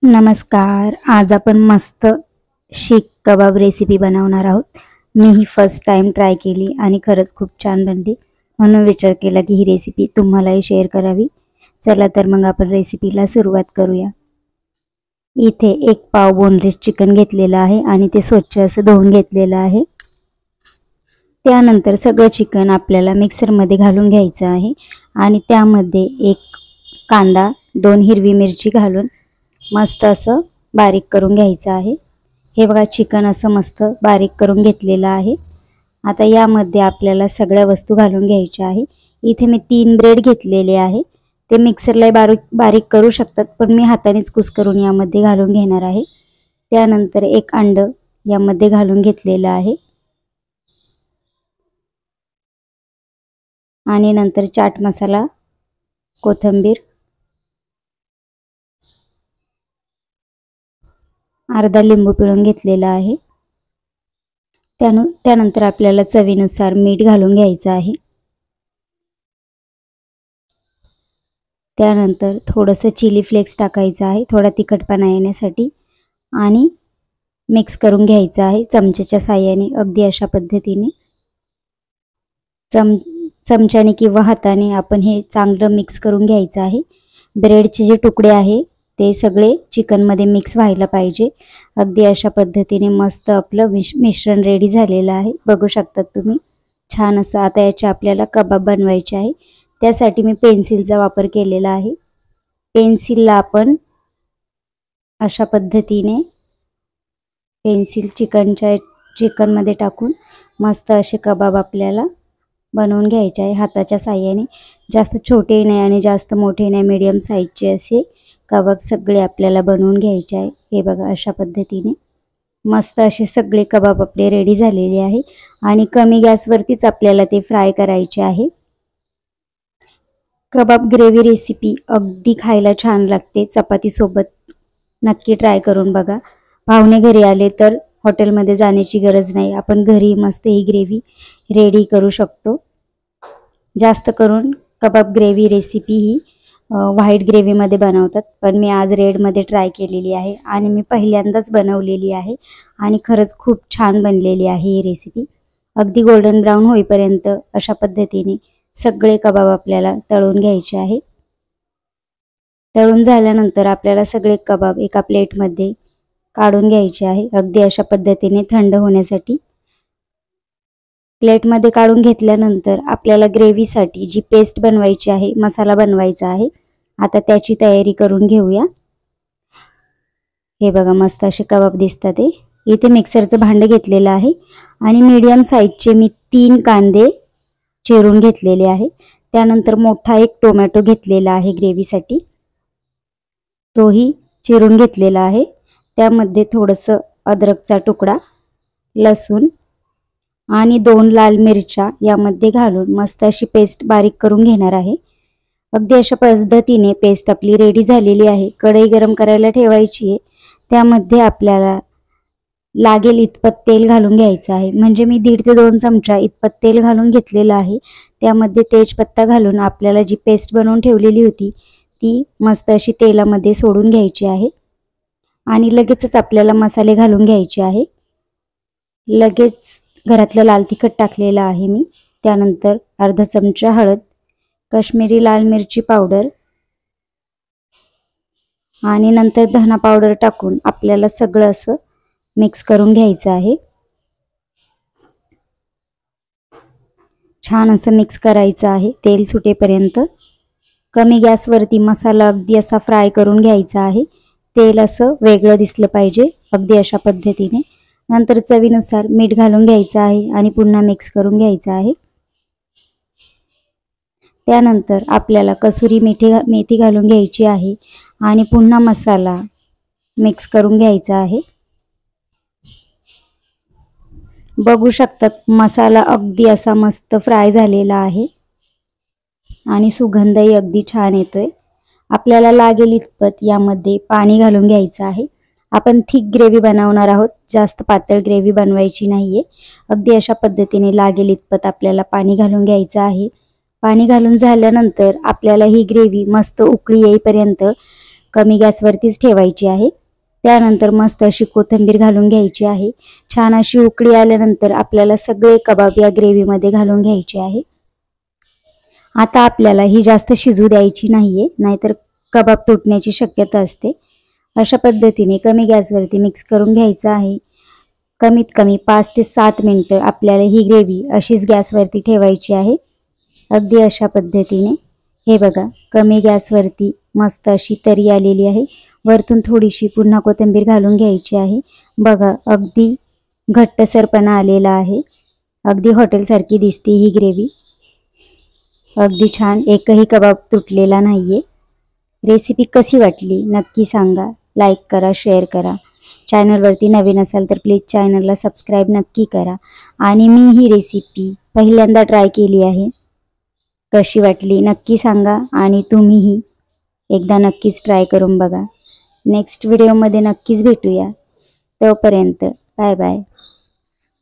नमस्कार. आज आपण मस्त शीख कबाब रेसिपी बनवणार आहोत. मी ही फर्स्ट टाइम ट्राय केली आणि खरंच खूप छान बनली, म्हणून विचार केला की ही रेसिपी तुम्हालाही शेअर करावी. चला तर मग आपण रेसिपीला सुरुवात करूया. इथे 1 पाव बोनलेस चिकन घेतलेलं आहे आणि ते स्वच्छ असं धुवून घेतलेलं आहे. त्यानंतर सगळं चिकन आपल्याला मिक्सरमध्ये घालून घ्यायचं आहे आणि त्यामध्ये 1 कांदा, 2 हिरवी मिरची घालून मस्त असं बारीक करून घ्यायचं आहे. हे बघा, चिकन असं मस्त बारीक करून घेतलेलं आहे. आता यामध्ये आपल्याला सगळ्या वस्तू घालून घ्यायच्या आहे. इथे मी 3 ब्रेड घेतलेले आहे. ते मिक्सरला बारीक करू शकतात, पण मी हातानेच कुस्करून यामध्ये घालून घेणार आहे. त्यानंतर 1 अंड यामध्ये घालून घेतलेलं आहे आणि नंतर चाट मसाला, कोथिंबीर, अर्धा लिंबू पिळून घेतलेला आहे. त्यानंतर आपल्याला चवीनुसार मीठ घालून घ्यायचं आहे. त्यानंतर थोडंसं चिली फ्लेक्स टाकायचं आहे, थोडा तिखटपणा येण्यासाठी, आणि मिक्स करून घ्यायचं आहे चमच्याच्या साहाय्याने. अगदी अशा पद्धतीने चमच्याने किंवा हाताने आपण हे चांगलं मिक्स करून घ्यायचं आहे. ब्रेडचे जे तुकडे आहे ते सगळे चिकनमध्ये मिक्स व्हायला पाहिजे. अगदी अशा पद्धतीने मस्त आपलं मिश्रण रेडी झालेलं आहे. बघू शकतात तुम्ही, छान असं. आता याचे आपल्याला कबाब बनवायचे आहे. त्यासाठी मी पेन्सिलचा वापर केलेला आहे. पेन्सिलला आपण अशा पद्धतीने पेन्सिल चिकनमध्ये टाकून मस्त असे कबाब आपल्याला बनवून घ्यायचे आहे हाताच्या साहाय्याने. जास्त छोटे नाही आणि जास्त मोठे नाही, मीडियम साईजचे असे कबाब सगळे आपल्याला बनवून घ्यायचे आहे. हे बघा, अशा पद्धतीने मस्त असे सगळे कबाब आपले रेडी झालेले आहे आणि कमी गॅसवरतीच आपल्याला ते फ्राय करायचे आहे. कबाब ग्रेव्ही रेसिपी अगदी खायला छान लागते. चपातीसोबत नक्की ट्राय करून बघा. पाहुणे घरी आले तर हॉटेलमध्ये जाण्याची गरज नाही, आपण घरी मस्त ही ग्रेव्ही रेडी करू शकतो. जास्त करून कबाब ग्रेव्ही रेसिपी ही व्हाईट ग्रेव्हीमध्ये बनवतात, पण मी आज रेडमध्ये ट्राय केलेली आहे आणि मी पहिल्यांदाच बनवलेली आहे आणि खरंच खूप छान बनलेली आहे ही रेसिपी. अगदी गोल्डन ब्राऊन होईपर्यंत अशा पद्धतीने सगळे कबाब आपल्याला तळून घ्यायचे आहेत. तळून झाल्यानंतर आपल्याला सगळे कबाब एका प्लेटमध्ये काढून घ्यायचे आहे. अगदी अशा पद्धतीने थंड होण्यासाठी प्लेटमध्ये काढून घेतल्यानंतर आपल्याला ग्रेव्हीसाठी जी पेस्ट बनवायची आहे, मसाला बनवायचा आहे, आता त्याची तयारी करून घेऊया. हे बघा, मस्त असे कबाब दिसतात. इथे मिक्सरचं भांडं घेतलेलं आहे आणि मीडियम साईजचे मी 3 कांदे चिरून घेतलेले आहे. त्यानंतर मोठा 1 टोमॅटो घेतलेला आहे ग्रेव्हीसाठी, तोही चिरून घेतलेला आहे. त्यामध्ये थोडंसं अद्रकचा तुकडा, लसूण आणि 2 लाल मिरच्या यामध्ये घालून मस्त अशी पेस्ट बारीक करून घेणार आहे. अगदी अशा पद्धतीने पेस्ट आपली रेडी झालेली आहे. कढई गरम करायला ठेवायची आहे. त्यामध्ये आपल्याला लागेल इतपत तेल घालून घ्यायचं आहे. म्हणजे मी 1.5 ते 2 चमचा इतपत तेल घालून घेतलेलं आहे. त्यामध्ये तेजपत्ता घालून आपल्याला जी पेस्ट बनवून ठेवलेली होती ती मस्त अशी तेलामध्ये सोडून घ्यायची आहे आणि लगेचच आपल्याला मसाले घालून घ्यायचे आहे. लगेच घरातलं लाल तिखट टाकलेलं आहे मी. त्यानंतर अर्धा चमचा हळद, काश्मीरी लाल मिरची पावडर आणि नंतर धना पावडर टाकून आपल्याला सगळं असं मिक्स करून घ्यायचं आहे. छान असं मिक्स करायचं आहे तेल सुटेपर्यंत. कमी गॅसवरती मसाला अगदी असा फ्राय करून घ्यायचा आहे. तेल असं वेगळं दिसलं पाहिजे, अगदी अशा पद्धतीने. नंतर चवीनुसार मीठ घालून घ्यायचं आहे आणि पुन्हा मिक्स करून घ्यायचं आहे. त्यानंतर आपल्याला कसुरी मेथी घालून घ्यायची आहे आणि पुन्हा मसाला मिक्स करून घ्यायचा आहे. बघू शकतात मसाला अगदी असा मस्त फ्राय झालेला आहे आणि सुगंधही अगदी छान येतोय. आपल्याला लागेल इतपत यामध्ये पाणी घालून घ्यायचं आहे. आपण थिक ग्रेव्ही बनवणार आहोत, जास्त पातळ ग्रेव्ही बनवायची नाहीये. अगदी अशा पद्धतीने लागेल इतपत आपल्याला पाणी घालून घ्यायचं आहे. पाणी घालून झाल्यानंतर आपल्याला ही ग्रेव्ही मस्त उकळी येईपर्यंत कमी गॅसवरतीच ठेवायची आहे। त्यानंतर मस्त अशी कोथिंबीर घालून घ्यायची आहे। छान अशी उकळी आल्यानंतर आपल्याला सगळे कबाब या ग्रेव्हीमध्ये घालून घ्यायचे आहे। आता आपल्याला ही जास्त शिजू द्यायची नाहीये, नाहीतर कबाब तुटण्याची शक्यता असते। अशा पद्धतीने कमी गॅसवरती मिक्स करून घ्यायचं आहे। कमीत कमी 5 ते 7 मिनिटं आपल्याला ही ग्रेव्ही अशीच गॅसवरती ठेवायची आहे। अगदी अशा पद्धतीने हे बघा, कमी गॅसवरती मस्त अशी तरी आलेली आहे। वरतून थोडीशी पुन्हा कोथिंबीर घालून घ्यायची आहे। बघा, अगदी घट्टसरपणा आलेला आहे। अगदी हॉटेलसारखी दिसते ही ग्रेव्ही। अगदी छान, एकही कबाब तुटलेला नाहीये। रेसिपी कशी वाटली नक्की सांगा, लाईक करा, शेअर करा। चॅनलवरती नवीन असाल तर प्लीज चॅनलला सबस्क्राईब नक्की करा। आणि मी ही रेसिपी पहिल्यांदा ट्राय केली आहे, कशी वाटली नक्की सांगा आणि तुम्हीही एकदा नक्कीच ट्राय करून बघा। नेक्स्ट व्हिडिओमध्ये नक्कीच भेटूया, तोपर्यंत बाय बाय।